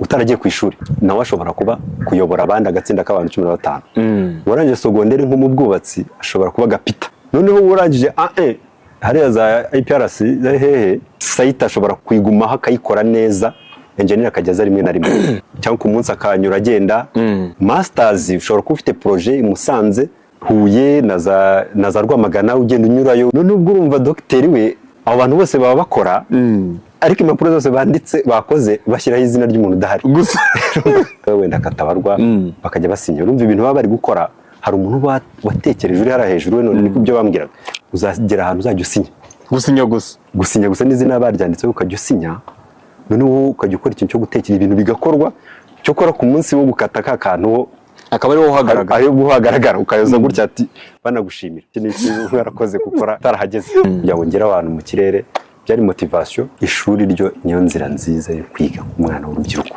utaragiye ku ishuri nawe ashobora kuba kuyobora abandi agatsinda k'abantu 15 warangije secondaire nko mu bwubatsi ashobora kuba gapita noneho urangije hariya za IPRC hehe site ashobora kwigumaho akayikora neza engineer akajyaza rimwe na rimwe cyangwa ku munsi akanyura agenda masters ushobora kuba ufite projet imusanze Huye na za Rwamagana ugenda unyurayo none ubwo urumva docteur we abo bantu bose baba bakora ariko impapuro zose banditse bakoze bashyiraho izina ry'umuntu udahari gusa wenda katabarwa bakajya basinya urumva ibintu baba bari gukora hari umuntu watekereje uri hara hejuru we none niko byo bambwiraga uzagera ahantu uzajya usinya gusa n'izina baryanditseho ukajya usinya none wowe ukajya ukora ikintu cyo gutekera ibintu bigakorwa cyo kora ku munsi wo gukata ka kantu akaba ari wo uhagaragara ukayoza gutya ati banagushimira iki ni ikintu warakoze gukora tarahageze yawongera abantu mu kirere byari motivation ishuri ryo niyo nzira nziza yo kwiga umwana w'urubyiruko